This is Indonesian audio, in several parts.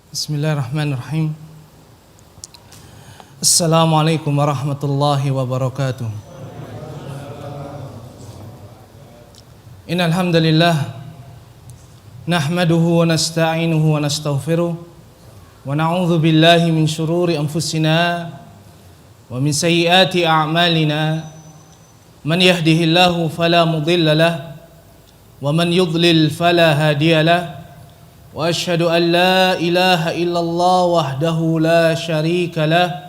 Bismillahirrahmanirrahim. Assalamualaikum warahmatullahi wabarakatuh. Innal hamdalillah nahmaduhu wa nasta'inuhu wa nastaghfiruh wa na'udzu billahi min shururi anfusina wa min sayyiati a'malina. Man yahdihillahu fala mudilla lahu wa man yudlil fala hadiya lahu. Wa asyhadu an la ilaha illallah wahdahu la syarika lah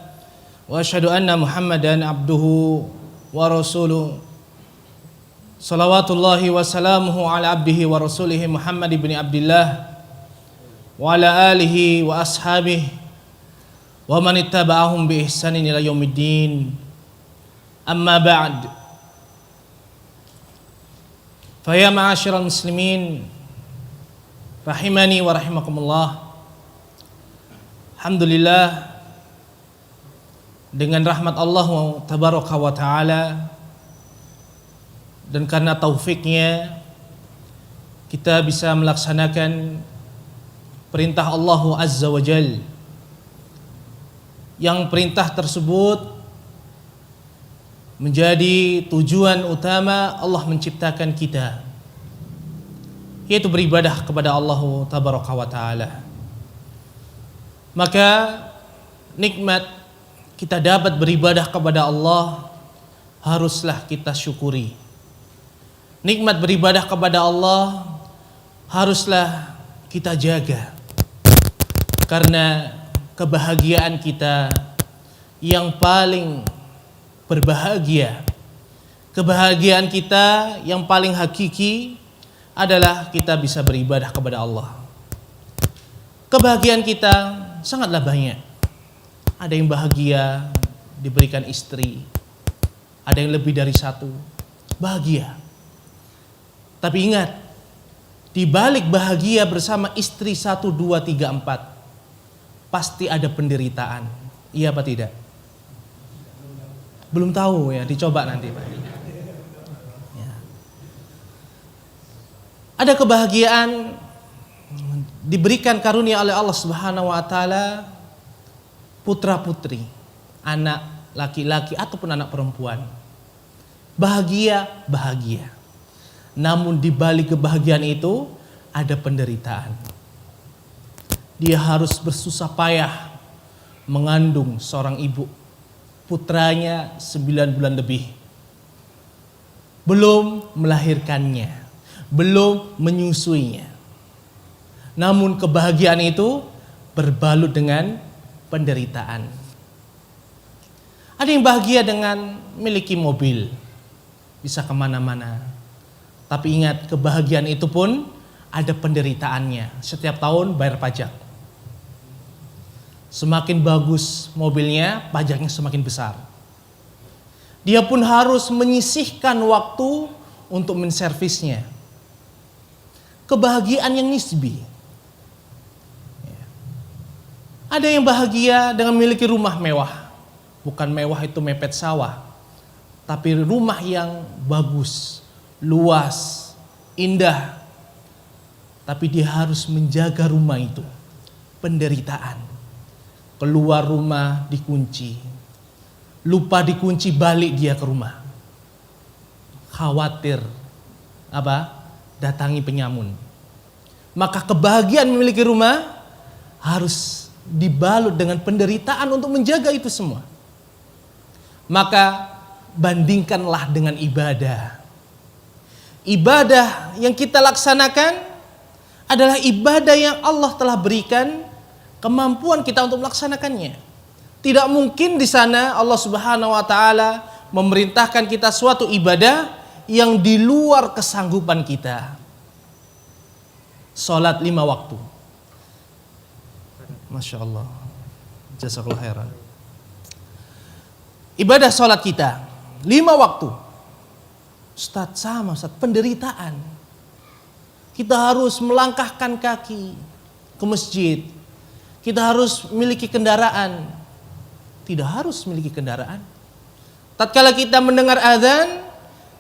wa asyhadu anna Muhammadan abduhu wa rasuluh. Salawatullahi wa salamuhu ala abdihi wa rasulihi Muhammad ibn Abdillah wa ala alihi wa ashabihi wa man ittaba'ahum bi ihsanin ila yaumiddin. Amma ba'd. Fa ya ma'asyiral muslimin rahimani wa rahimakumullah. Alhamdulillah, dengan rahmat Allah tabaraka wa ta'ala dan karena taufiknya kita bisa melaksanakan perintah Allah azza wa jal, yang perintah tersebut menjadi tujuan utama Allah menciptakan kita, yaitu beribadah kepada Allah tabaraka wa ta'ala. Maka nikmat kita dapat beribadah kepada Allah haruslah kita syukuri. Nikmat beribadah kepada Allah haruslah kita jaga, karena kebahagiaan kita yang paling berbahagia, kebahagiaan kita yang paling hakiki adalah kita bisa beribadah kepada Allah. Kebahagiaan kita sangatlah banyak. Ada yang bahagia diberikan istri, ada yang lebih dari satu, bahagia. Tapi ingat, di balik bahagia bersama istri 1, 2, 3, 4 pasti ada penderitaan. Iya apa tidak? Belum tahu ya, dicoba nanti Pak. Ada kebahagiaan diberikan karunia oleh Allah Subhanahu wa taala putra-putri, anak laki-laki ataupun anak perempuan. Bahagia. Namun di balik kebahagiaan itu ada penderitaan. Dia harus bersusah payah mengandung seorang ibu, putranya 9 bulan lebih. Belum melahirkannya, belum menyusuinya. Namun kebahagiaan itu berbalut dengan penderitaan. Ada yang bahagia dengan memiliki mobil, bisa kemana-mana. Tapi ingat, kebahagiaan itu pun ada penderitaannya. Setiap tahun bayar pajak. Semakin bagus mobilnya, pajaknya semakin besar. Dia pun harus menyisihkan waktu untuk menservisnya. Kebahagiaan yang nisbi. Ada yang bahagia dengan memiliki rumah mewah. Bukan mewah itu mepet sawah, tapi rumah yang bagus, luas, indah. Tapi dia harus menjaga rumah itu. Penderitaan. Keluar rumah dikunci. Lupa dikunci, balik dia ke rumah. Khawatir datangi penyamun. Maka kebahagiaan memiliki rumah harus dibalut dengan penderitaan untuk menjaga itu semua. Maka bandingkanlah dengan ibadah. Ibadah yang kita laksanakan adalah ibadah yang Allah telah berikan kemampuan kita untuk melaksanakannya. Tidak mungkin di sana Allah Subhanahu wa taala memerintahkan kita suatu ibadah yang di luar kesanggupan kita. Salat 5 waktu. Masya Allah. Jazakallahu khairan. Ibadah salat kita 5 waktu. Ustaz, penderitaan. Kita harus melangkahkan kaki ke masjid. Kita harus memiliki kendaraan. Tidak harus memiliki kendaraan. Tatkala kita mendengar azan,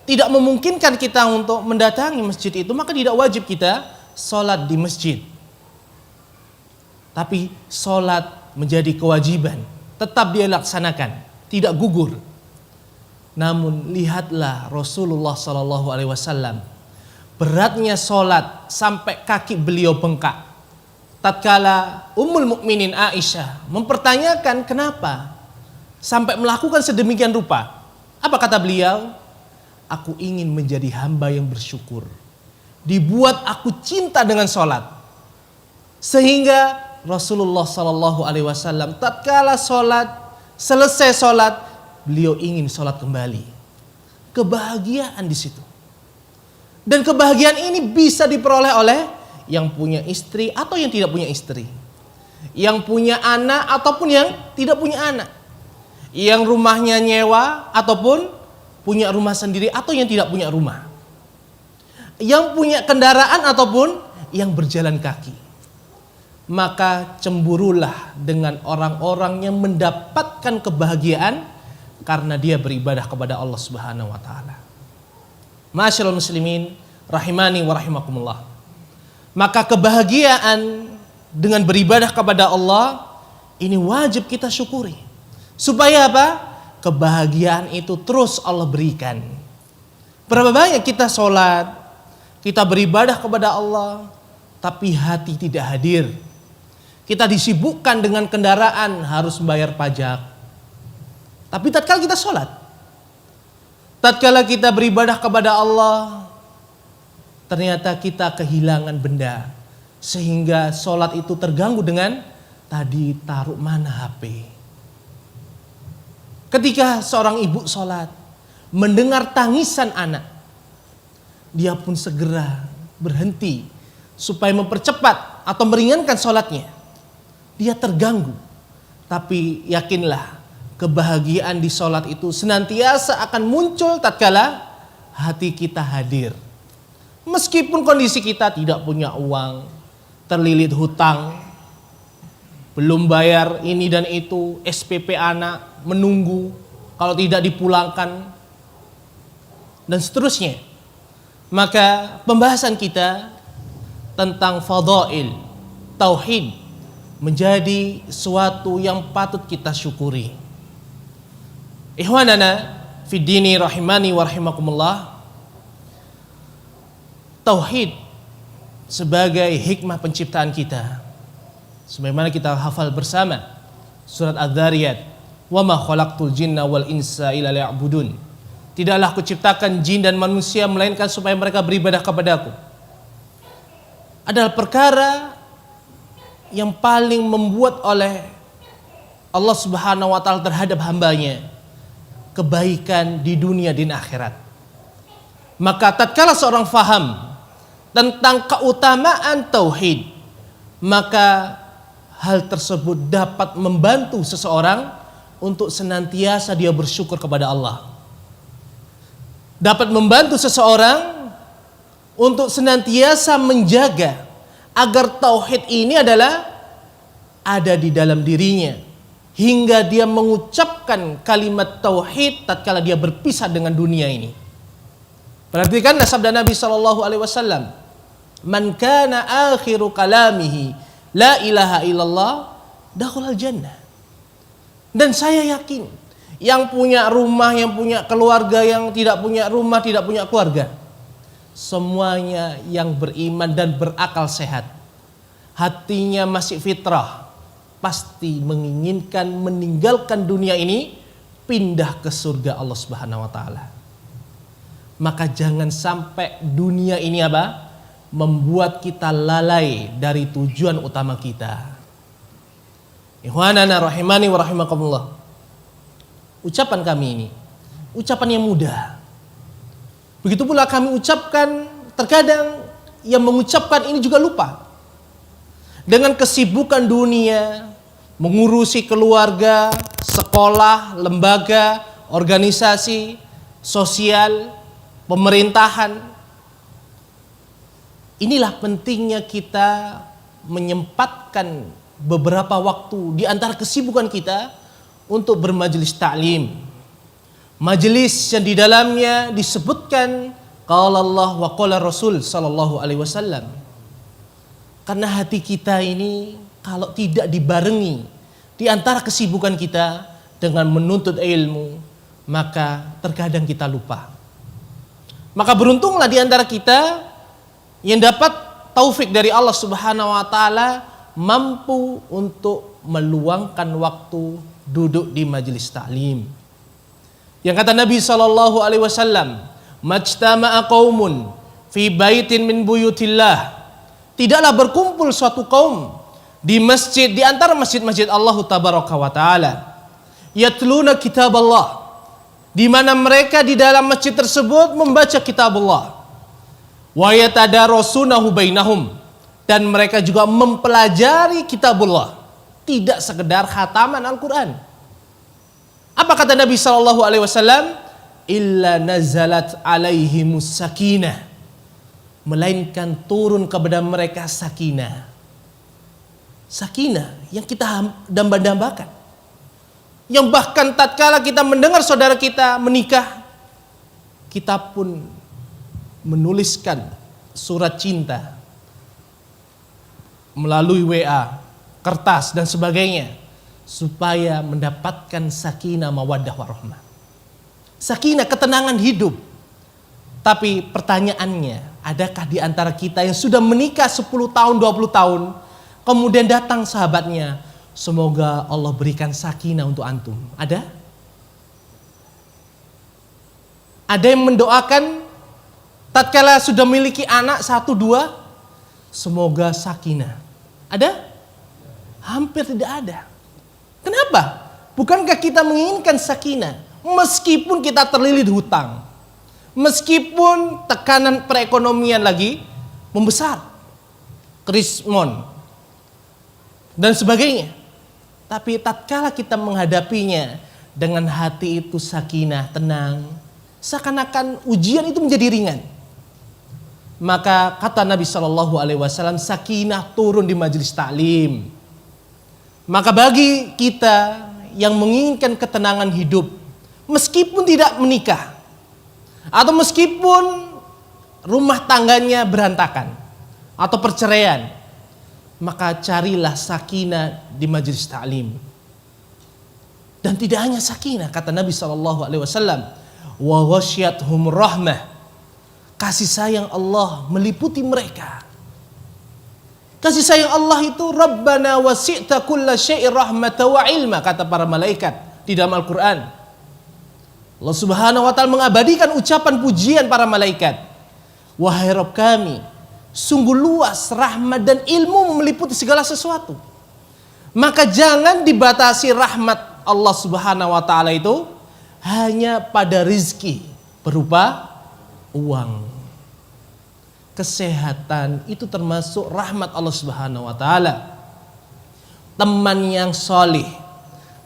tidak memungkinkan kita untuk mendatangi masjid itu, maka tidak wajib kita sholat di masjid. Tapi sholat menjadi kewajiban, tetap dia laksanakan, tidak gugur. Namun lihatlah Rasulullah SAW, beratnya sholat sampai kaki beliau bengkak. Tatkala Ummul Mukminin Aisyah mempertanyakan kenapa sampai melakukan sedemikian rupa. Apa kata beliau? Aku ingin menjadi hamba yang bersyukur. Dibuat aku cinta dengan sholat. Sehingga Rasulullah SAW tatkala sholat, selesai sholat, beliau ingin sholat kembali. Kebahagiaan di situ. Dan kebahagiaan ini bisa diperoleh oleh yang punya istri atau yang tidak punya istri, yang punya anak ataupun yang tidak punya anak, yang rumahnya nyewa ataupun punya rumah sendiri atau yang tidak punya rumah, yang punya kendaraan ataupun yang berjalan kaki. Maka cemburulah dengan orang-orang yang mendapatkan kebahagiaan karena dia beribadah kepada Allah Subhanahu wa taala. Ma'asyiral muslimin rahimani wa rahimakumullah. Maka kebahagiaan dengan beribadah kepada Allah ini wajib kita syukuri. Supaya apa? Kebahagiaan itu terus Allah berikan. Berapa banyak kita sholat, kita beribadah kepada Allah, tapi hati tidak hadir. Kita disibukkan dengan kendaraan, harus membayar pajak. Tapi tatkala kita sholat, tatkala kita beribadah kepada Allah, ternyata kita kehilangan benda. Sehingga sholat itu terganggu dengan tadi taruh mana HP. Ketika seorang ibu sholat, mendengar tangisan anak, dia pun segera berhenti supaya mempercepat atau meringankan sholatnya. Dia terganggu. Tapi yakinlah, kebahagiaan di sholat itu senantiasa akan muncul tatkala hati kita hadir. Meskipun kondisi kita tidak punya uang, terlilit hutang, belum bayar ini dan itu, SPP anak, menunggu, kalau tidak dipulangkan, dan seterusnya. Maka pembahasan kita tentang fadail, tauhid, menjadi suatu yang patut kita syukuri. Ikhwanana fid dini rahimani wa rahimakumullah. Tauhid sebagai hikmah penciptaan kita, sebagaimana kita hafal bersama surat Adz-Dzariyat, wa ma khalaqtul jinna wal insa illa liya'budun. Tidaklah kuciptakan jin dan manusia melainkan supaya mereka beribadah kepadaku. Adalah perkara yang paling membuat oleh Allah Subhanahu wa taala terhadap hambanya kebaikan di dunia dan akhirat. Maka tatkala seorang faham tentang keutamaan tauhid, maka hal tersebut dapat membantu seseorang untuk senantiasa dia bersyukur kepada Allah. Dapat membantu seseorang untuk senantiasa menjaga agar tauhid ini adalah ada di dalam dirinya, hingga dia mengucapkan kalimat tauhid tatkala dia berpisah dengan dunia ini. Perhatikanlah sabda Nabi SAW, man kana akhiru kalamihi la ilaha illallah dakhulal jannah. Dan saya yakin, yang punya rumah, yang punya keluarga, yang tidak punya rumah, tidak punya keluarga, semuanya yang beriman dan berakal sehat, hatinya masih fitrah, pasti menginginkan meninggalkan dunia ini, pindah ke surga Allah Subhanahu wa taala. Maka jangan sampai dunia ini apa? Membuat kita lalai dari tujuan utama kita. Ikhwanana rahimani wa rahimakumullah. Ucapan kami ini ucapan yang mudah. Begitu pula kami ucapkan, terkadang yang mengucapkan ini juga lupa. Dengan kesibukan dunia, mengurusi keluarga, sekolah, lembaga, organisasi, sosial, pemerintahan. Inilah pentingnya kita menyempatkan beberapa waktu di antara kesibukan kita untuk bermajelis ta'lim. Majelis yang di dalamnya disebutkan qala Allah wa qala Rasul sallallahu alaihi wasallam. Karena hati kita ini kalau tidak dibarengi di antara kesibukan kita dengan menuntut ilmu, maka terkadang kita lupa. Maka beruntunglah di antara kita yang dapat taufik dari Allah Subhanahu wa taala mampu untuk meluangkan waktu duduk di majelis ta'lim. Yang kata Nabi sallallahu alaihi wasallam, "Majtama'a qaumun fi baitin min buyutillah." Tidaklah berkumpul suatu kaum di masjid di antara masjid-masjid Allah tabaraka wa taala. Yatluna kitab Allah, di mana mereka di dalam masjid tersebut membaca kitab Allah. Wa yatadarasunahu bainahum, dan mereka juga mempelajari kitabullah, tidak sekedar khataman Al-Qur'an. Apa kata Nabi sallallahu alaihi wasallam? Illa nazalat alaihimus sakinah, melainkan turun kepada mereka sakinah. Sakinah yang kita damba-dambakan, yang bahkan tatkala kita mendengar saudara kita menikah, kita pun menuliskan surat cinta melalui WA, kertas dan sebagainya, supaya mendapatkan sakinah mawaddah warahmah. Sakinah, ketenangan hidup. Tapi pertanyaannya, adakah di antara kita yang sudah menikah 10 tahun, 20 tahun, kemudian datang sahabatnya, semoga Allah berikan sakinah untuk antum? Ada? Ada yang mendoakan tatkala sudah memiliki anak 1, 2, semoga sakinah? Ada? Hampir tidak ada. Kenapa? Bukankah kita menginginkan sakinah meskipun kita terlilit hutang, meskipun tekanan perekonomian lagi membesar, krismon dan sebagainya? Tapi tatkala kita menghadapinya dengan hati itu sakinah, tenang, seakan-akan ujian itu menjadi ringan. Maka kata Nabi Shallallahu Alaihi Wasallam, sakinah turun di majelis taklim. Maka bagi kita yang menginginkan ketenangan hidup, meskipun tidak menikah, atau meskipun rumah tangganya berantakan atau perceraian, maka carilah sakinah di majelis taklim. Dan tidak hanya sakinah, kata Nabi Shallallahu Alaihi Wasallam, wa ghasyiyatuhum rahmah, kasih sayang Allah meliputi mereka. Kasih sayang Allah itu, Rabbana wasi'ta kulla syai'in rahmatan wa ilma, kata para malaikat di dalam Al-Quran. Allah Subhanahu wa ta'ala mengabadikan ucapan pujian para malaikat. Wahai Rabb kami, sungguh luas rahmat dan ilmu meliputi segala sesuatu. Maka jangan dibatasi rahmat Allah Subhanahu wa ta'ala itu hanya pada rizki berupa uang. Kesehatan itu termasuk rahmat Allah Subhanahu wa ta'ala. Teman yang solih,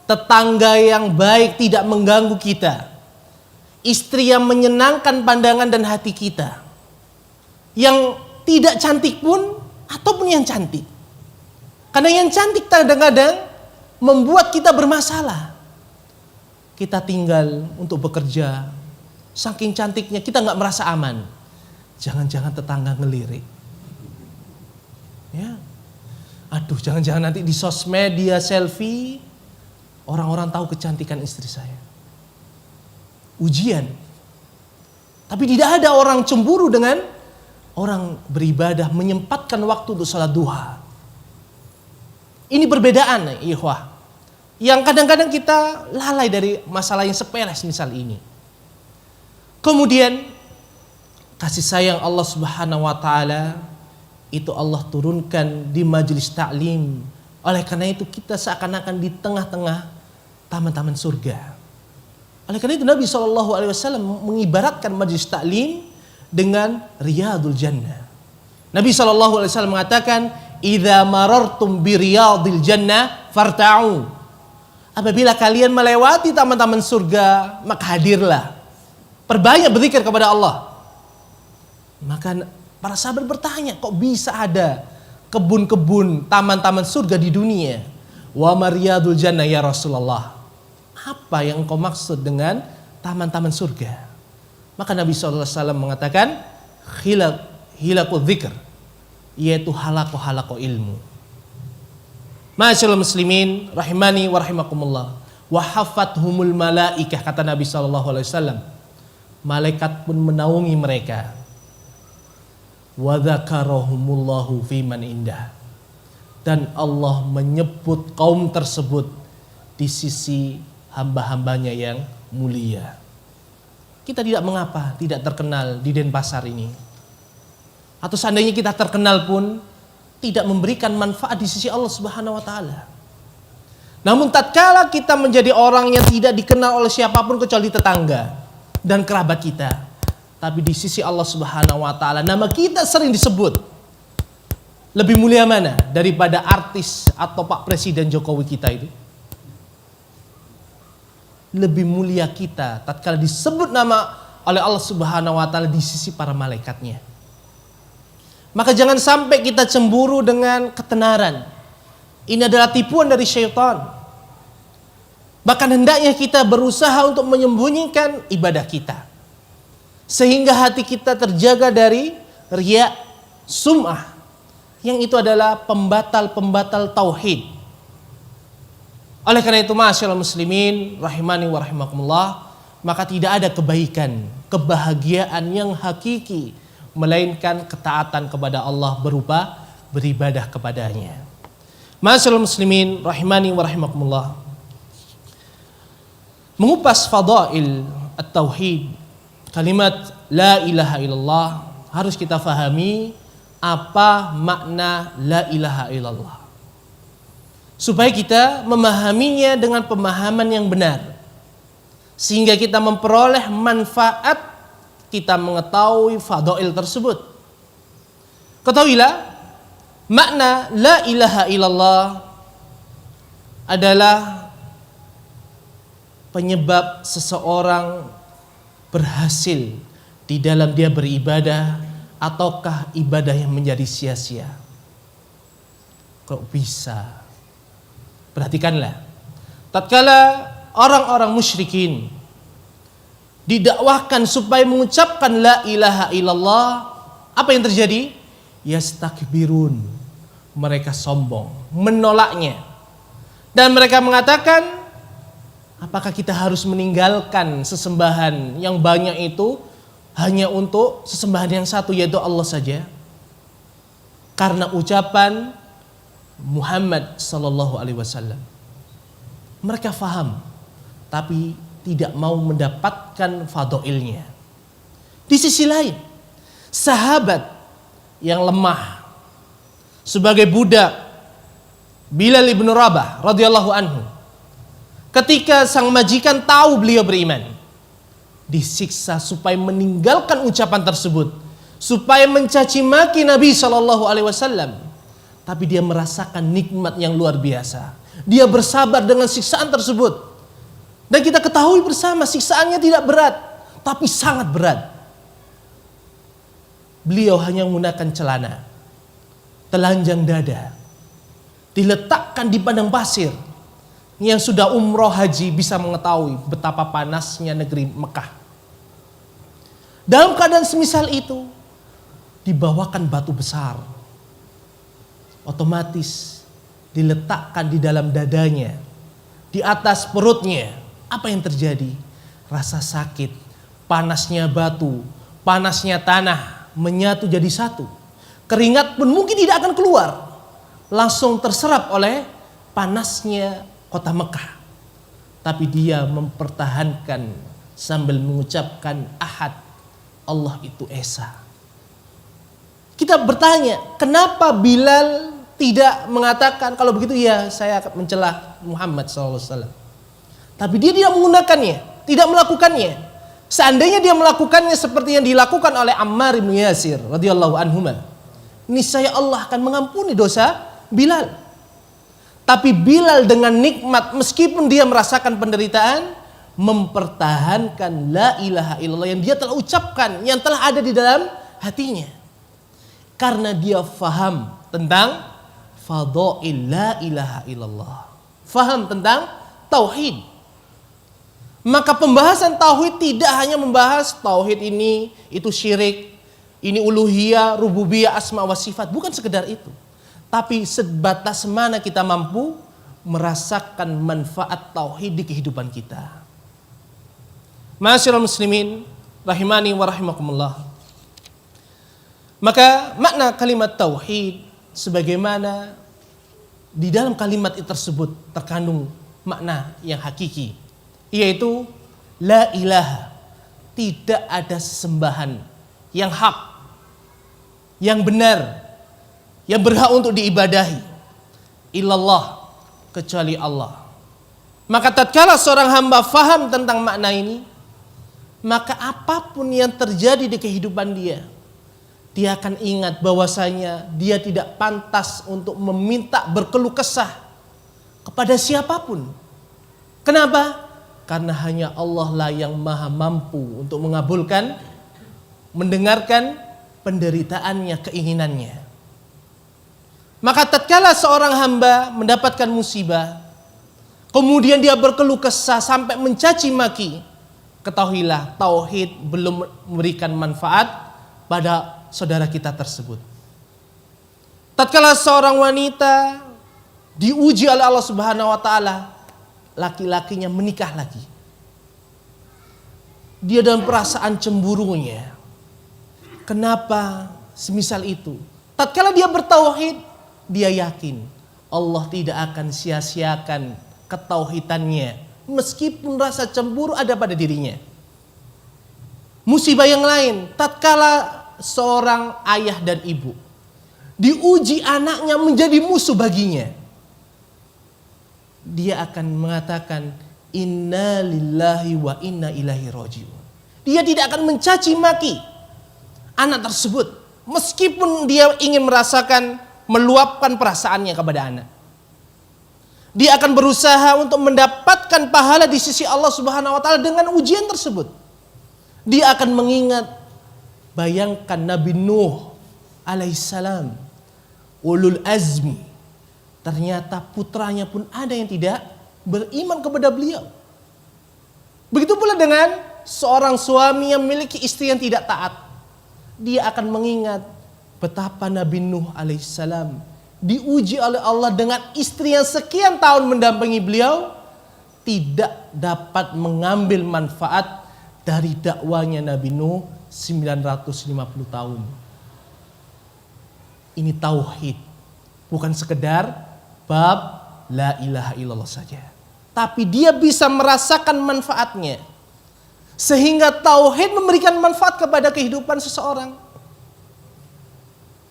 tetangga yang baik tidak mengganggu kita, istri yang menyenangkan pandangan dan hati kita, yang tidak cantik pun ataupun yang cantik. Karena yang cantik kadang-kadang membuat kita bermasalah. Kita tinggal untuk bekerja, saking cantiknya kita nggak merasa aman. Jangan-jangan tetangga ngelirik. Ya. Aduh, jangan-jangan nanti di sosmed dia selfie, orang-orang tahu kecantikan istri saya. Ujian. Tapi tidak ada orang cemburu dengan orang beribadah, menyempatkan waktu untuk salat duha. Ini perbedaan, ikhwah, yang kadang-kadang kita lalai dari masalah yang sepele misal ini. Kemudian kasih sayang Allah Subhanahu wa ta'ala itu Allah turunkan di majelis taklim. Oleh karena itu kita seakan-akan di tengah-tengah taman-taman surga. Oleh karena itu Nabi SAW mengibaratkan majelis taklim dengan riyadul jannah. Nabi SAW mengatakan, idza marartum bi riyadil jannah farta'u. Apabila kalian melewati taman-taman surga, maka hadirlah. Perbanyak berzikir kepada Allah. Maka para sahabat bertanya, kok bisa ada kebun-kebun, taman-taman surga di dunia? Wa mariyadul jannah ya Rasulullah. Apa yang engkau maksud dengan taman-taman surga? Maka Nabi SAW mengatakan, hilakul dzikr, yaitu halaqo ilmu. Ma'asyiral muslimin rahimani wa rahimakumullah. Wa haffathumul malaikah, kata Nabi sallallahu alaihi wasallam. Malaikat pun menaungi mereka. Wa dzakarahumullahu fi man indah. Dan Allah menyebut kaum tersebut di sisi hamba-hambanya yang mulia. Kita tidak mengapa tidak terkenal di Denpasar ini. Atau seandainya kita terkenal pun tidak memberikan manfaat di sisi Allah Subhanahu wa taala. Namun tatkala kita menjadi orang yang tidak dikenal oleh siapapun kecuali tetangga dan kerabat kita, tapi di sisi Allah Subhanahu wa taala nama kita sering disebut. Lebih mulia mana daripada artis atau Pak Presiden Jokowi kita itu? Lebih mulia kita tatkala disebut nama oleh Allah Subhanahu wa taala di sisi para malaikatnya. Maka jangan sampai kita cemburu dengan ketenaran. Ini adalah tipuan dari syaitan. Bahkan hendaknya kita berusaha untuk menyembunyikan ibadah kita, sehingga hati kita terjaga dari riya, sum'ah, yang itu adalah pembatal-pembatal tauhid. Oleh karena itu, ma'asyiral muslimin rahimani wa rahimakumullah, maka tidak ada kebaikan, kebahagiaan yang hakiki melainkan ketaatan kepada Allah berupa beribadah kepadanya. Ma'asyiral muslimin rahimani wa rahimakumullah. Mengupas fadail at-tauhid, kalimat la ilaha illallah, harus kita fahami apa makna la ilaha illallah, supaya kita memahaminya dengan pemahaman yang benar, sehingga kita memperoleh manfaat. Kita mengetahui fadail tersebut. Ketahuilah makna la ilaha illallah adalah penyebab seseorang berhasil di dalam dia beribadah, ataukah ibadah yang menjadi sia-sia. Kok bisa? Perhatikanlah, tatkala orang-orang musyrikin didakwahkan supaya mengucapkan la ilaha illallah, apa yang terjadi? Yastakbirun, mereka sombong, menolaknya. Dan mereka mengatakan, apakah kita harus meninggalkan sesembahan yang banyak itu hanya untuk sesembahan yang satu, yaitu Allah saja? Karena ucapan Muhammad sallallahu alaihi wasallam. Mereka faham, tapi tidak mau mendapatkan fadailnya. Di sisi lain, sahabat yang lemah sebagai budak Bilal ibn Rabah radhiyallahu anhu, ketika sang majikan tahu beliau beriman, disiksa supaya meninggalkan ucapan tersebut, supaya mencaci maki Nabi sallallahu alaihi wasallam. Tapi dia merasakan nikmat yang luar biasa. Dia bersabar dengan siksaan tersebut. Dan kita ketahui bersama siksaannya tidak berat, tapi sangat berat. Beliau hanya menggunakan celana, telanjang dada, diletakkan di padang pasir. Yang sudah umroh haji bisa mengetahui betapa panasnya negeri Mekah. Dalam keadaan semisal itu, dibawakan batu besar, otomatis diletakkan di dalam dadanya, di atas perutnya. Apa yang terjadi? Rasa sakit, panasnya batu, panasnya tanah menyatu jadi satu. Keringat pun mungkin tidak akan keluar, langsung terserap oleh panasnya kota Mekah. Tapi dia mempertahankan sambil mengucapkan Ahad, Allah itu Esa. Kita bertanya, kenapa Bilal tidak mengatakan kalau begitu ya saya akan mencela Muhammad SAW? Tapi dia tidak menggunakannya, tidak melakukannya. Seandainya dia melakukannya seperti yang dilakukan oleh Ammar bin Yasir radhiyallahu anhuma, niscaya Allah akan mengampuni dosa Bilal. Tapi Bilal dengan nikmat, meskipun dia merasakan penderitaan, mempertahankan la ilaha illallah yang dia telah ucapkan, yang telah ada di dalam hatinya. Karena dia faham tentang fadail la ilaha illallah, faham tentang tauhid. Maka pembahasan tauhid tidak hanya membahas tauhid itu syirik, ini uluhiyah, rububiyah, asma wa sifat, bukan sekedar itu. Tapi sebatas mana kita mampu merasakan manfaat tauhid di kehidupan kita. Ma'asyiral muslimin rahimani wa rahimakumullah. Maka makna kalimat tauhid sebagaimana di dalam kalimat itu tersebut terkandung makna yang hakiki, yaitu la ilaha, tidak ada sesembahan yang hak, yang benar, yang berhak untuk diibadahi illallah, kecuali Allah. Maka tatkala seorang hamba faham tentang makna ini, maka apapun yang terjadi di kehidupan dia akan ingat bahwasanya dia tidak pantas untuk meminta berkeluh kesah kepada siapapun. Kenapa? Karena hanya Allah lah yang maha mampu untuk mengabulkan, mendengarkan penderitaannya, keinginannya. Maka tatkala seorang hamba mendapatkan musibah, kemudian dia berkeluh kesah sampai mencaci maki, ketahuilah tauhid belum memberikan manfaat pada saudara kita tersebut. Tatkala seorang wanita diuji oleh Allah Subhanahu wa taala, laki-lakinya menikah lagi, dia dalam perasaan cemburunya. Kenapa semisal itu? Tatkala dia bertauhid, dia yakin Allah tidak akan sia-siakan ketauhidannya meskipun rasa cemburu ada pada dirinya. Musibah yang lain, tatkala seorang ayah dan ibu diuji anaknya menjadi musuh baginya, dia akan mengatakan inna lillahi wa inna ilaihi rajiun. Dia tidak akan mencaci maki anak tersebut meskipun dia ingin merasakan, meluapkan perasaannya kepada anak. Dia akan berusaha untuk mendapatkan pahala di sisi Allah Subhanahu wa taala dengan ujian tersebut. Dia akan mengingat, bayangkan Nabi Nuh alaihissalam, ulul azmi, ternyata putranya pun ada yang tidak beriman kepada beliau. Begitu pula dengan seorang suami yang memiliki istri yang tidak taat. Dia akan mengingat betapa Nabi Nuh alaihissalam diuji oleh Allah dengan istri yang sekian tahun mendampingi beliau, tidak dapat mengambil manfaat dari dakwanya Nabi Nuh 950 tahun. Ini tauhid, bukan sekedar bab la ilaha illallah saja, tapi dia bisa merasakan manfaatnya, sehingga tauhid memberikan manfaat kepada kehidupan seseorang.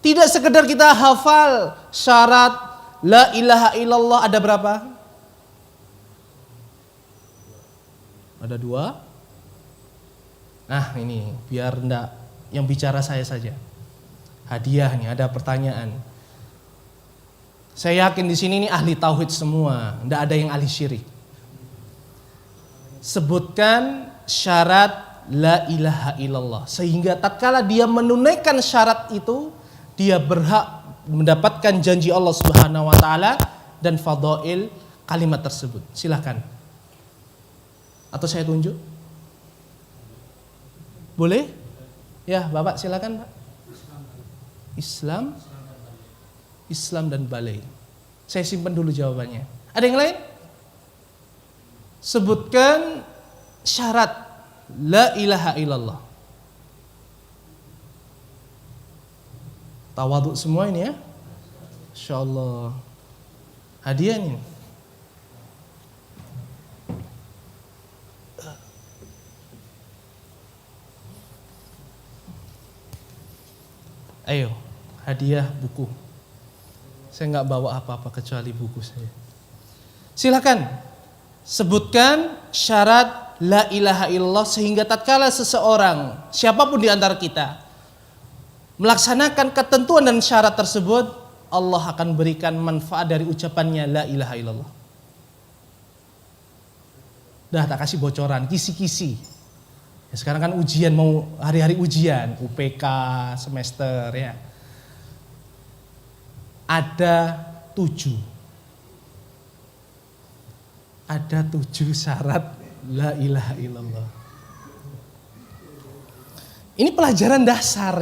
Tidak sekedar kita hafal syarat la ilaha illallah, ada berapa? Ada 2. Nah ini biar enggak yang bicara saya saja. Hadiah nih, ada pertanyaan. Saya yakin di sini nih ahli tauhid semua, enggak ada yang ahli syirik. Sebutkan syarat la ilaha illallah, sehingga tatkala dia menunaikan syarat itu, dia berhak mendapatkan janji Allah Subhanahu wa taala dan fadail kalimat tersebut. Silakan. Atau saya tunjuk? Boleh? Ya, Bapak silakan, Pak. Islam dan balai. Saya simpan dulu jawabannya. Ada yang lain? Sebutkan syarat la ilaha illallah. Tawaduk semua ini ya. Insyaallah. Hadiahnya. Ayo, hadiah buku. Saya nggak bawa apa-apa kecuali buku saya. Silakan sebutkan syarat la ilaha illallah, sehingga tatkala seseorang, siapapun di antara kita, melaksanakan ketentuan dan syarat tersebut, Allah akan berikan manfaat dari ucapannya la ilaha illallah. Dah tak kasih bocoran, kisi-kisi. Ya, sekarang kan ujian, mau hari-hari ujian, UPK semester ya. Ada 7 syarat la ilaha illallah. Ini pelajaran dasar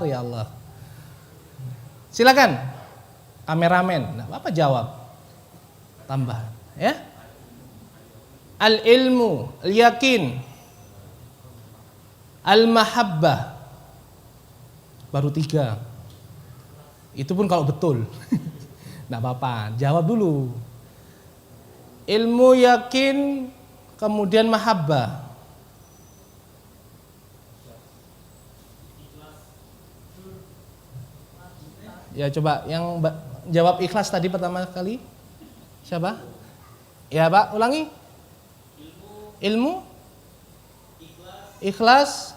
ya Allah. Silakan kameramen. Nah, Bapak jawab. Tambahan, ya. Al-ilmu, al-yakin, al-mahabbah. Baru 3. Itu pun kalau betul. Nggak apa-apa, jawab dulu. Ilmu, yakin, kemudian mahabbah. Ya coba yang jawab ikhlas tadi pertama kali. Siapa? Ya Pak, ulangi. Ilmu, ikhlas,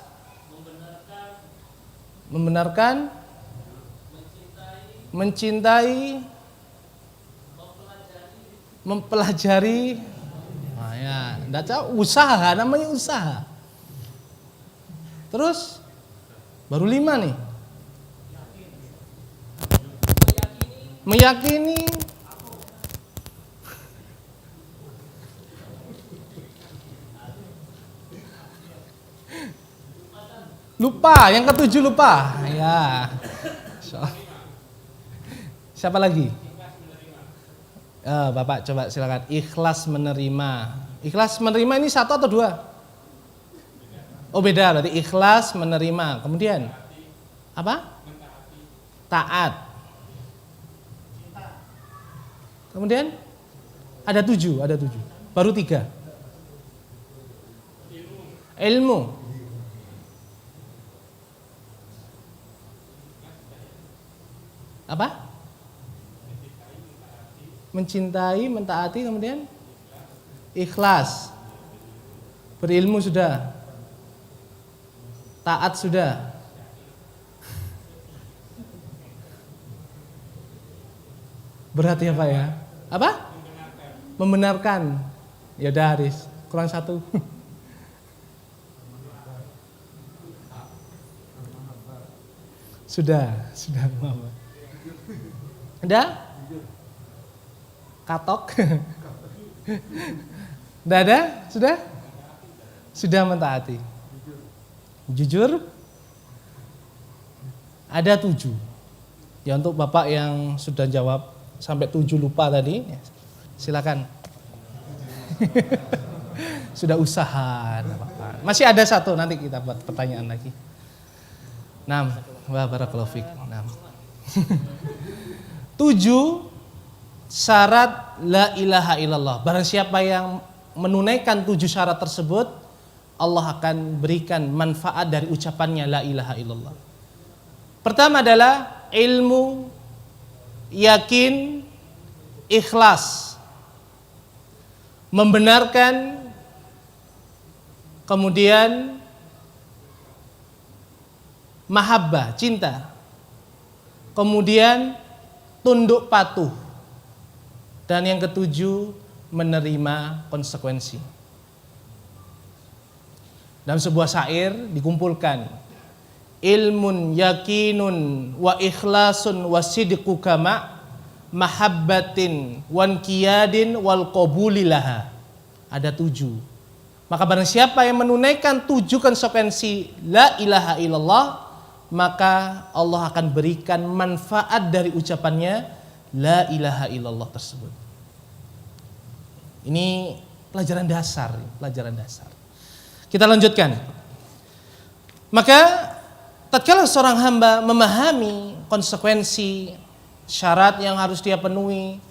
membenarkan, mencintai, mempelajari. Nah, ya, enggak tahu, usaha, namanya usaha. Terus baru 5 nih. Meyakini, lupa, yang ke-7 lupa. Ya. Siapa lagi? Bapak coba silakan. Ikhlas menerima. Ikhlas menerima ini 1 atau 2? Oh beda, berarti ikhlas menerima. Kemudian apa? Taat. Kemudian ada 7, baru 3. Ilmu. Apa? Mencintai, mentaati, kemudian ikhlas. Berilmu sudah. Taat sudah. Berat ya Pak ya? Apa? Membenarkan. Ya udah Haris, kurang 1. Sudah Mama. Udah? Katok? Udah ada? Sudah? Sudah mentaati. Jujur? Ada 7. Ya untuk Bapak yang sudah jawab sampai 7 lupa tadi, silakan. Sudah usaha, Bapak. Masih ada 1, nanti kita buat pertanyaan lagi. 6. Wah, barakallahu fiik. 7 syarat la ilaha illallah. Barang siapa yang menunaikan 7 syarat tersebut, Allah akan berikan manfaat dari ucapannya la ilaha illallah. Pertama adalah ilmu, yakin, ikhlas, membenarkan, kemudian mahabbah, cinta, kemudian tunduk patuh, dan yang ke-7 menerima konsekuensi. Dalam sebuah syair dikumpulkan ilmun yakinun wa ikhlasun wa sidqu kama mahabbatin wan qiyadin wal qabulilaha. Ada 7. Maka barang siapa yang menunaikan 7 konsekuensi la ilaha illallah, maka Allah akan berikan manfaat dari ucapannya la ilaha illallah tersebut. Ini pelajaran dasar. Kita lanjutkan. Maka tatkala seorang hamba memahami konsekuensi syarat yang harus dia penuhi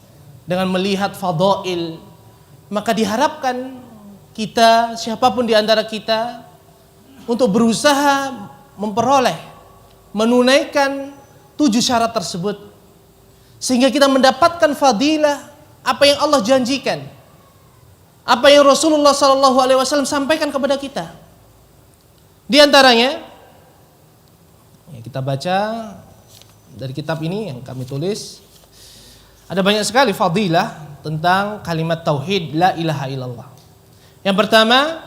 dengan melihat fadail, maka diharapkan kita, siapapun di antara kita, untuk berusaha memperoleh, menunaikan 7 syarat tersebut, sehingga kita mendapatkan fadilah apa yang Allah janjikan, apa yang Rasulullah SAW sampaikan kepada kita. Di antaranya, kita baca dari kitab ini yang kami tulis, ada banyak sekali fadilah tentang kalimat tauhid la ilaha illallah. Yang pertama,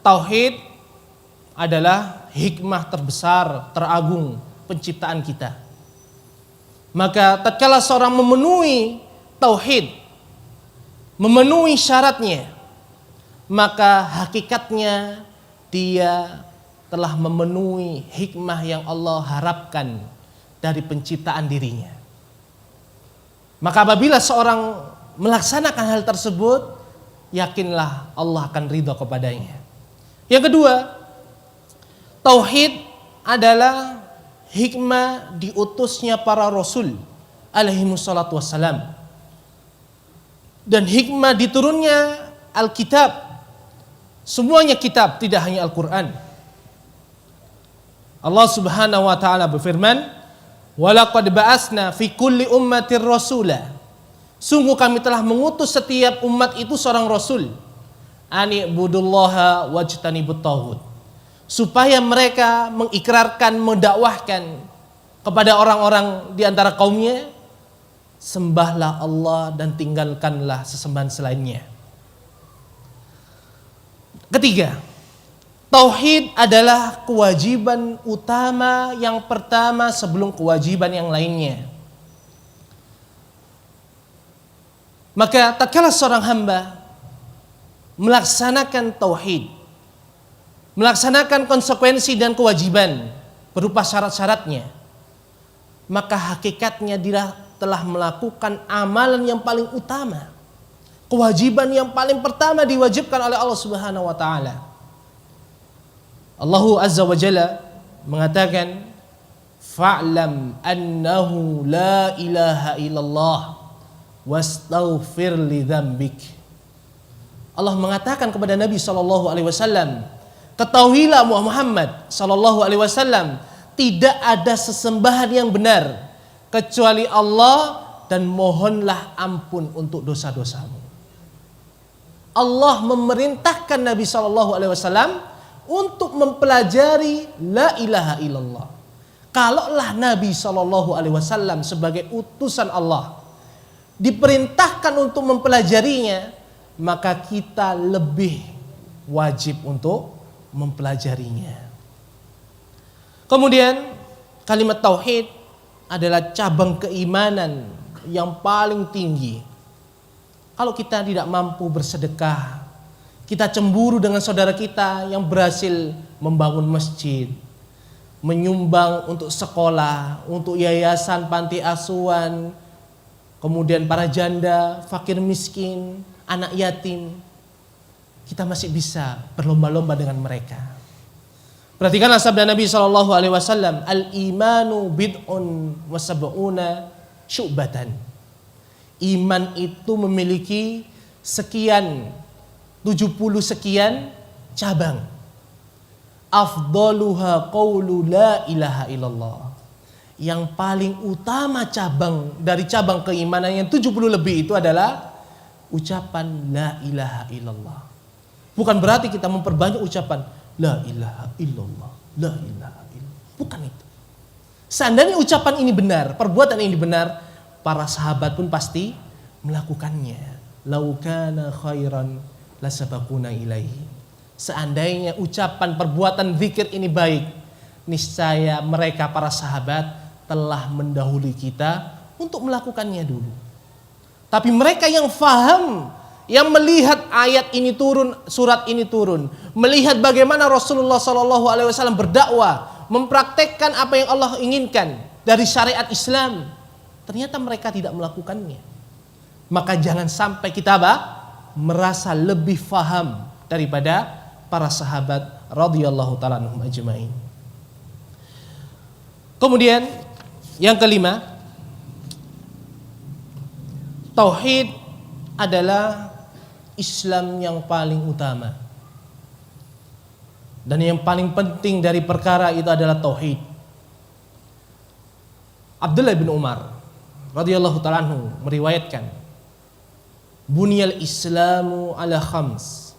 tauhid adalah hikmah terbesar, teragung penciptaan kita. Maka tatkala seorang memenuhi tauhid, memenuhi syaratnya, maka hakikatnya dia telah memenuhi hikmah yang Allah harapkan dari penciptaan dirinya. Maka apabila seorang melaksanakan hal tersebut, yakinlah Allah akan ridho kepadanya. Yang kedua, tauhid adalah hikmah diutusnya para rasul alaihimussalatu wassalam, dan hikmah diturunnya Alkitab. Semuanya kitab, tidak hanya Al-Quran. Allah subhanahu wa ta'ala berfirman, walaqad ba'asna fi kulli ummatir rasula. Sungguh kami telah mengutus setiap umat itu seorang rasul. Ani'budullaha wajtanibut taghut. Supaya mereka mengikrarkan, mendakwahkan kepada orang-orang di antara kaumnya, sembahlah Allah dan tinggalkanlah sesembahan selainnya. Ketiga, tauhid adalah kewajiban utama yang pertama sebelum kewajiban yang lainnya. Maka tatkala seorang hamba melaksanakan tauhid, melaksanakan konsekuensi dan kewajiban berupa syarat-syaratnya, maka hakikatnya dia telah melakukan amalan yang paling utama, kewajiban yang paling pertama diwajibkan oleh Allah Subhanahu wa taala. Allah Azza wa Jalla mengatakan, fa'lam annahu la ilaha illallah wastaghfir li dzambik. Allah mengatakan kepada Nabi sallallahu alaihi wasallam, ketahuilah Muhammad sallallahu alaihi wasallam, tidak ada sesembahan yang benar kecuali Allah, dan mohonlah ampun untuk dosa-dosamu. Allah memerintahkan Nabi sallallahu alaihi wasallam untuk mempelajari la ilaha illallah. Kalaulah Nabi sallallahu alaihi wasallam sebagai utusan Allah diperintahkan untuk mempelajarinya, maka kita lebih wajib untuk mempelajarinya. Kemudian kalimat tauhid adalah cabang keimanan yang paling tinggi. Kalau kita tidak mampu bersedekah, kita cemburu dengan saudara kita yang berhasil membangun masjid, menyumbang untuk sekolah, untuk yayasan panti asuhan, kemudian para janda, fakir miskin, anak yatim, kita masih bisa berlomba-lomba dengan mereka. Perhatikanlah sabda Nabi sallallahu alaihi wasallam, al-imanu bid'un wa sab'una syu'batan. Iman itu memiliki sekian, 70 sekian cabang. Afdaluha qaulu la ilaha illallah. Yang paling utama cabang dari cabang keimanan yang 70 lebih itu adalah ucapan la ilaha illallah. Bukan berarti kita memperbanyak ucapan la ilaha illallah, la ilaha illallah. Bukan itu. Seandainya ucapan ini benar, perbuatan ini benar, para sahabat pun pasti melakukannya. Lau kana khairan lasabaquna ilaihi. Seandainya ucapan, perbuatan, zikir ini baik, niscaya mereka para sahabat telah mendahului kita untuk melakukannya dulu. Tapi mereka yang faham, yang melihat ayat ini turun, surat ini turun, melihat bagaimana Rasulullah SAW berdakwah, mempraktekkan apa yang Allah inginkan dari syariat Islam, ternyata mereka tidak melakukannya. Maka jangan sampai kita merasa lebih faham daripada para sahabat radhiyallahu ta'ala anhum ajma'in. Kemudian yang kelima, tauhid adalah Islam yang paling utama. Dan yang paling penting dari perkara itu adalah tauhid. Abdullah bin Umar radhiyallahu ta'ala anhu meriwayatkan, bunyal Islamu ala khams.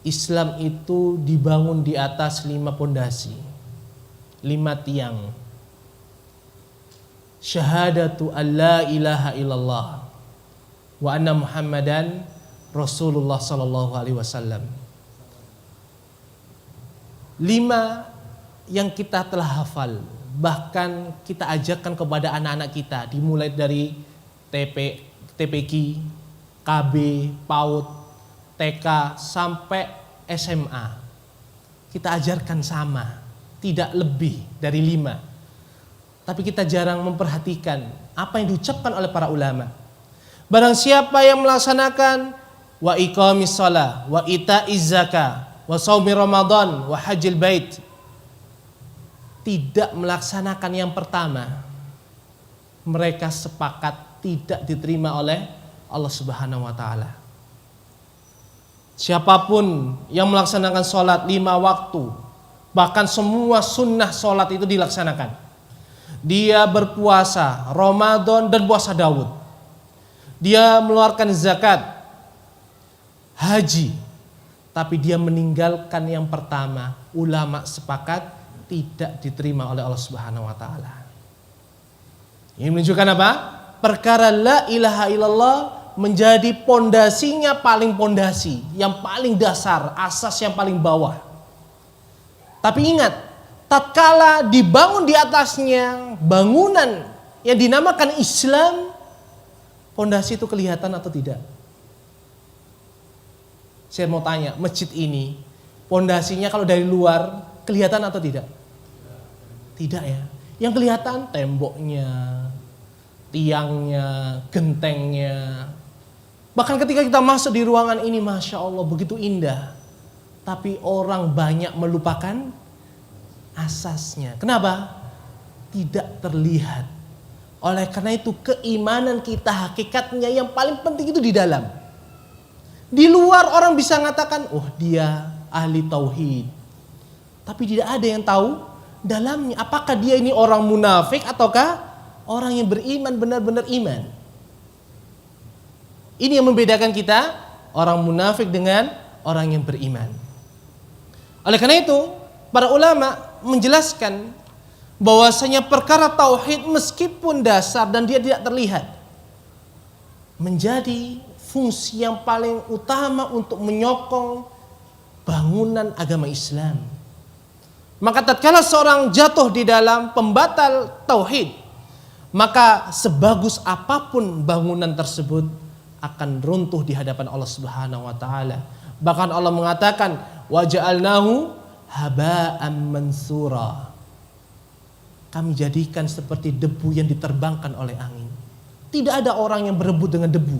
Islam itu dibangun di atas 5 pondasi, 5 tiang. Syahadatu an la ilaha illallah wa anna Muhammadan Rasulullah sallallahu alaihi wasallam. 5 yang kita telah hafal, bahkan kita ajarkan kepada anak-anak kita, dimulai dari TPQ, KB, PAUD, TK sampai SMA. Kita ajarkan sama, tidak lebih dari 5. Tapi kita jarang memperhatikan apa yang diucapkan oleh para ulama. Barang siapa yang melaksanakan wa iqamis shalah, wa ita'iz zakah, wa shaumi ramadan, wa hajjil bait, tidak melaksanakan yang pertama, mereka sepakat tidak diterima oleh Allah Subhanahu wa taala. Siapapun yang melaksanakan sholat 5 waktu, bahkan semua sunnah sholat itu dilaksanakan, dia berpuasa Ramadan dan puasa Daud, dia mengeluarkan zakat, haji, tapi dia meninggalkan yang pertama, ulama sepakat tidak diterima oleh Allah Subhanahu wa taala. Ini menunjukkan apa? Perkara la ilaha illallah menjadi pondasinya paling pondasi, yang paling dasar, asas yang paling bawah. Tapi ingat, tatkala dibangun di atasnya bangunan yang dinamakan Islam, pondasi itu kelihatan atau tidak? Saya mau tanya, masjid ini pondasinya kalau dari luar kelihatan atau tidak? Tidak ya. Yang kelihatan temboknya, tiangnya, gentengnya. Bahkan ketika kita masuk di ruangan ini, Masya Allah begitu indah. Tapi orang banyak melupakan asasnya. Kenapa? Tidak terlihat. Oleh karena itu keimanan kita hakikatnya yang paling penting itu di dalam. Di luar orang bisa mengatakan, oh dia ahli tauhid. Tapi tidak ada yang tahu dalamnya. Apakah dia ini orang munafik ataukah orang yang beriman, benar-benar iman. Ini yang membedakan kita, orang munafik dengan orang yang beriman. Oleh karena itu, para ulama menjelaskan bahwasanya perkara tauhid meskipun dasar dan dia tidak terlihat, menjadi fungsi yang paling utama untuk menyokong bangunan agama Islam. Maka tatkala seorang jatuh di dalam pembatal tauhid, maka sebagus apapun bangunan tersebut akan runtuh di hadapan Allah Subhanahu wa taala. Bahkan Allah mengatakan wa ja'alnahu haba'an mansura. Kami jadikan seperti debu yang diterbangkan oleh angin. Tidak ada orang yang berebut dengan debu.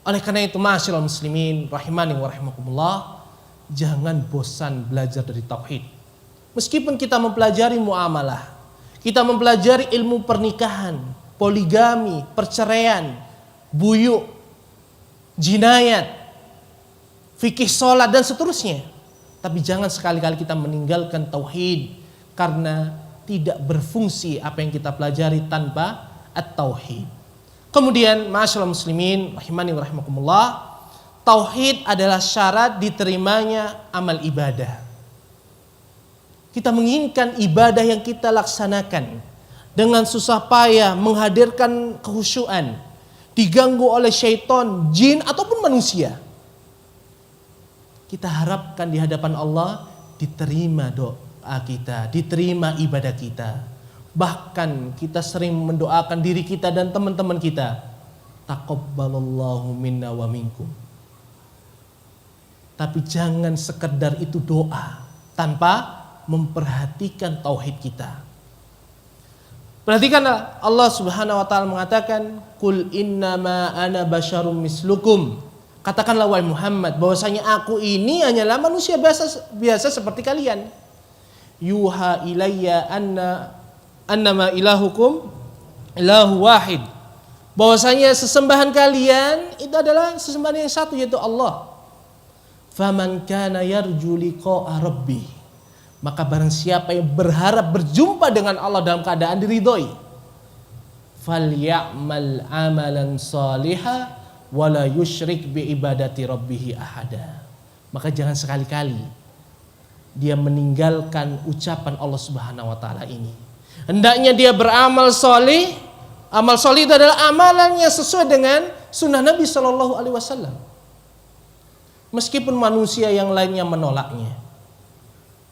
Oleh karena itu, ma'asyiral muslimin rahimani wa rahimakumullah, jangan bosan belajar dari tauhid. Meskipun kita mempelajari muamalah, kita mempelajari ilmu pernikahan, poligami, perceraian, buyuk, jinayat, fikih sholat dan seterusnya. Tapi jangan sekali-kali kita meninggalkan tauhid karena tidak berfungsi apa yang kita pelajari tanpa at-tauhid. Kemudian ma'asyiral muslimin rahimani wa rahimakumullah, tauhid adalah syarat diterimanya amal ibadah. Kita menginginkan ibadah yang kita laksanakan dengan susah payah menghadirkan kekhusyuan, diganggu oleh syaitan, jin ataupun manusia. Kita harapkan di hadapan Allah diterima doa kita, diterima ibadah kita. Bahkan kita sering mendoakan diri kita dan teman-teman kita, taqabbalallahu minna wa minkum. Tapi jangan sekedar itu doa tanpa memperhatikan tauhid kita. Perhatikanlah, Allah Subhanahu wa taala mengatakan, "Qul innama ana basyarum mislukum." Katakanlah wahai Muhammad bahwasanya aku ini hanyalah manusia biasa seperti kalian. Yuha ilayya annama ilahukum ilahu wahid. Bahwasanya sesembahan kalian itu adalah sesembahan yang satu, yaitu Allah. Faman kana yarju liqa'a rabbih, maka barang siapa yang berharap berjumpa dengan Allah dalam keadaan diridhoi, falyamal amalan salihah wala yusyrik bi ibadati rabbih ahada. Maka jangan sekali-kali dia meninggalkan ucapan Allah Subhanahu wa taala ini. Hendaknya dia beramal soleh. Amal soleh itu adalah amalan yang sesuai dengan sunnah Nabi Shallallahu Alaihi Wasallam. Meskipun manusia yang lainnya menolaknya,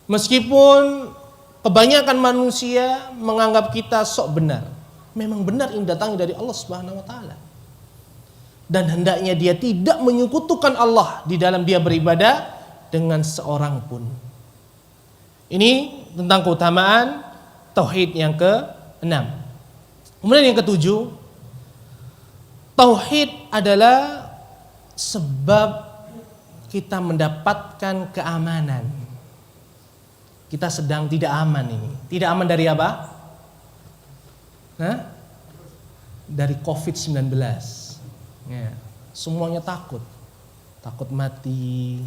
meskipun kebanyakan manusia menganggap kita sok benar, memang benar ini datangnya dari Allah Subhanahu Wa Taala. Dan hendaknya dia tidak menyekutukan Allah di dalam dia beribadah dengan seorang pun. Ini tentang keutamaan tauhid yang ke-6. Kemudian yang ke-7, tauhid adalah sebab kita mendapatkan keamanan. Kita sedang tidak aman ini. Tidak aman dari apa? Dari COVID-19. Ya. Semuanya takut. Takut mati,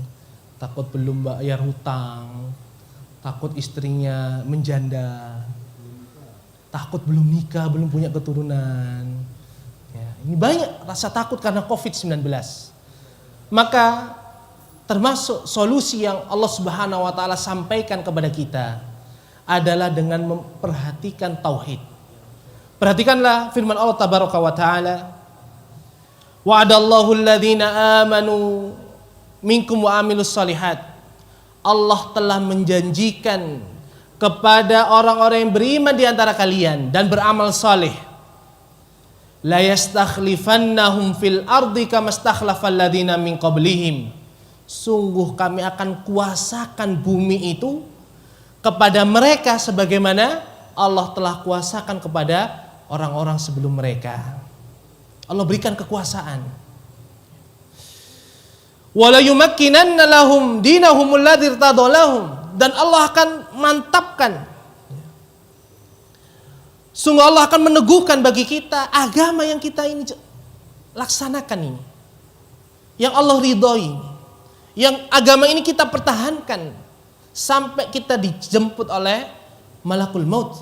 takut belum bayar hutang, takut istrinya menjanda, takut belum nikah, belum punya keturunan. Ya, ini banyak rasa takut karena COVID-19. Maka termasuk solusi yang Allah Subhanahu wa taala sampaikan kepada kita adalah dengan memperhatikan tauhid. Perhatikanlah firman Allah tabaraka wa taala, wa'adallahu alladhina amanu minkum wa amilus solihat. Allah telah menjanjikan kepada orang-orang yang beriman di antara kalian dan beramal saleh, la yastakhlifannahum fil ardi kama stakhlafal ladzina min qablihim. Sungguh kami akan kuasakan bumi itu kepada mereka sebagaimana Allah telah kuasakan kepada orang-orang sebelum mereka. Allah berikan kekuasaan. Wala yumakkinanna lahum dinahumul ladzi irtadha lahum, dan Allah akan mantapkan. Sungguh Allah akan meneguhkan bagi kita agama yang kita ini laksanakan ini, yang Allah ridhoi, yang agama ini kita pertahankan sampai kita dijemput oleh malakul maut.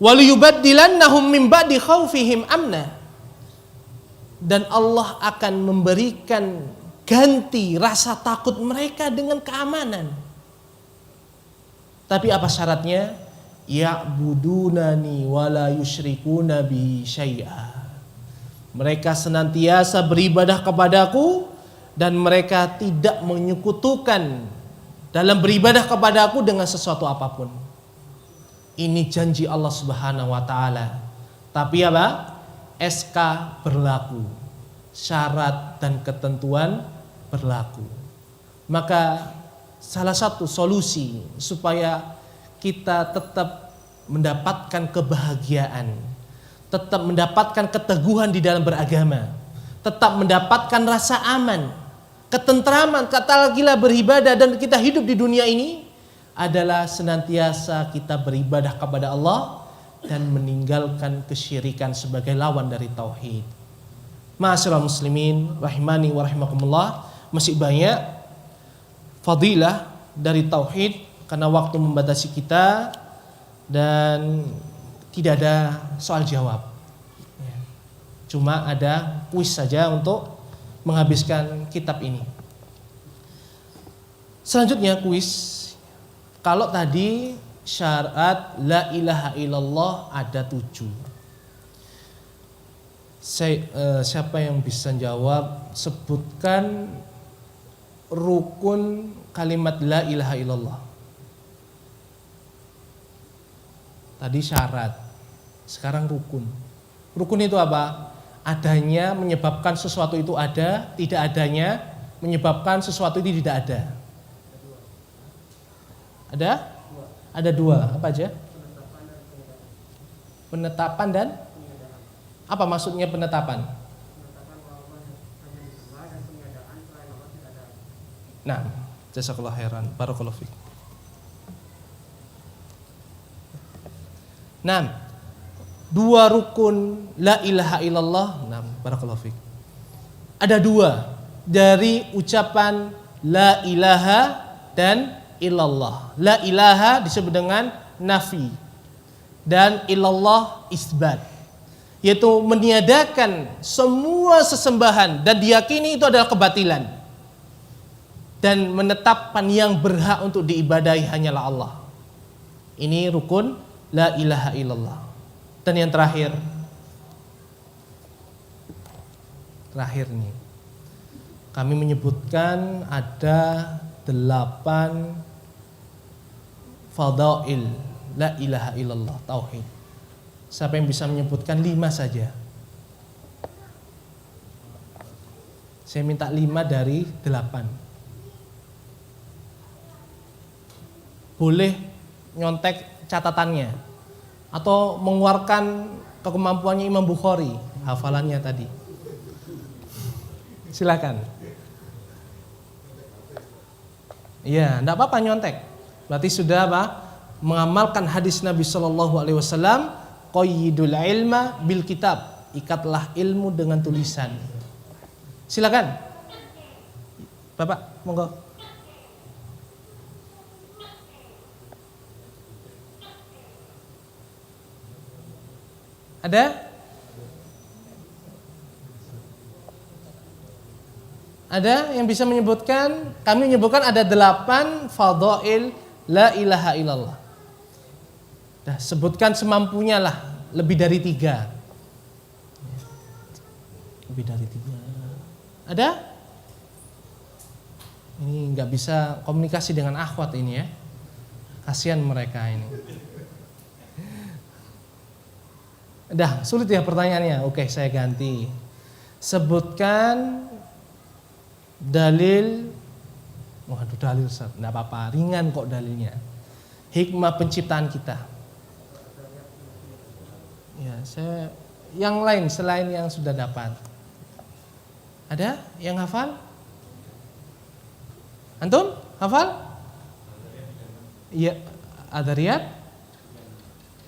Waliyubaddilannahum min ba'di khaufihim amna, dan Allah akan memberikan ganti rasa takut mereka dengan keamanan. Tapi apa syaratnya? Ya'budunani wala yusyrikuna bi syai'a. Mereka senantiasa beribadah kepadaku dan mereka tidak menyekutukan dalam beribadah kepadaku dengan sesuatu apapun. Ini janji Allah Subhanahu wa taala. Tapi apa? SK berlaku, syarat dan ketentuan berlaku. Maka salah satu solusi supaya kita tetap mendapatkan kebahagiaan, tetap mendapatkan keteguhan di dalam beragama, tetap mendapatkan rasa aman, ketentraman, kata gila beribadah dan kita hidup di dunia ini adalah senantiasa kita beribadah kepada Allah dan meninggalkan kesyirikan sebagai lawan dari tauhid. Ma'asyiral muslimin rahimani wa rahimakumullah, masih banyak fadilah dari tauhid karena waktu membatasi kita dan tidak ada soal jawab. Cuma ada kuis saja untuk menghabiskan kitab ini. Selanjutnya kuis. Kalau tadi syarat la ilaha illallah ada 7. Siapa yang bisa jawab? Sebutkan rukun kalimat la ilaha illallah. Tadi syarat, sekarang rukun. Rukun itu apa? Adanya menyebabkan sesuatu itu ada, tidak adanya menyebabkan sesuatu itu tidak ada. Ada? Ada 2. Apa aja? Penetapan dan apa maksudnya penetapan? Nah, jazakallahu khairan, barakallahu fiik. Nah, 2 rukun la ilaha illallah. Nah, barakallahu fiik. Ada 2 dari ucapan la ilaha dan illallah. La ilaha disebut dengan nafi dan illallah isbat, yaitu meniadakan semua sesembahan dan diyakini itu adalah kebatilan dan menetapkan yang berhak untuk diibadahi hanyalah Allah. Ini rukun la ilaha illallah. Dan yang terakhir nih, kami menyebutkan ada 8 fadail la ilaha illallah tauhid. Siapa yang bisa menyebutkan 5 saja? Saya minta 5 dari 8. Boleh nyontek catatannya atau mengeluarkan kemampuannya Imam Bukhari, hafalannya tadi. Silakan. Iya, enggak apa-apa nyontek. Berarti sudah apa? Mengamalkan hadis Nabi sallallahu alaihi wasallam, qayyidul ilma bil kitab. Ikatlah ilmu dengan tulisan. Silakan. Bapak, monggo. Ada? Ada yang bisa menyebutkan? Kami menyebutkan ada 8 fadhail la ilaha illallah. Dah, sebutkan semampunya lah, lebih dari 3. Lebih dari 3. Ada? Ini nggak bisa komunikasi dengan akhwat ini ya. Kasihan mereka ini. Dah, sulit ya pertanyaannya. Oke, saya ganti. Sebutkan dalil. Waduh, dalil Ustaz. Enggak apa-apa, ringan kok dalilnya. Hikmah penciptaan kita. Ya, saya yang lain selain yang sudah dapat. Ada yang hafal? Antum hafal? Iya, Adariyat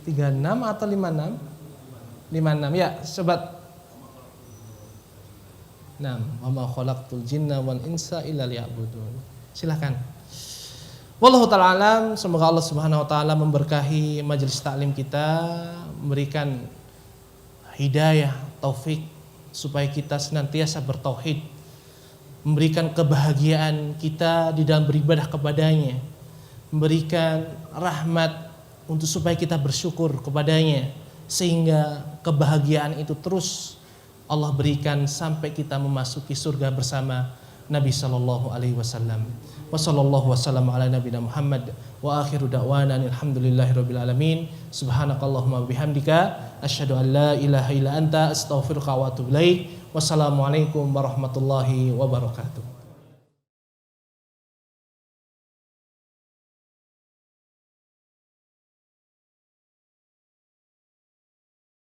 36 atau 56? 56 ya, sobat. Nah, wa ma khalaqtul jinna wal insa illa liya'budun. Silakan. Wallahu ta'ala alam, semoga Allah Subhanahu wa taala memberkahi majelis taklim kita, memberikan hidayah, taufik supaya kita senantiasa bertauhid, memberikan kebahagiaan kita di dalam beribadah kepadanya, memberikan rahmat untuk supaya kita bersyukur kepadanya, sehingga kebahagiaan itu terus Allah berikan sampai kita memasuki surga bersama Nabi sallallahu alaihi wasallam. Wa sallallahu wasallam ala nabiyina Muhammad wa akhiru da'wana alhamdulillahirabbil alamin. Subhanakallahumma bihamdika asyhadu an la ilaha illa anta astaghfiruka wa atubu ilaik. Wassalamualaikum warahmatullahi wabarakatuh.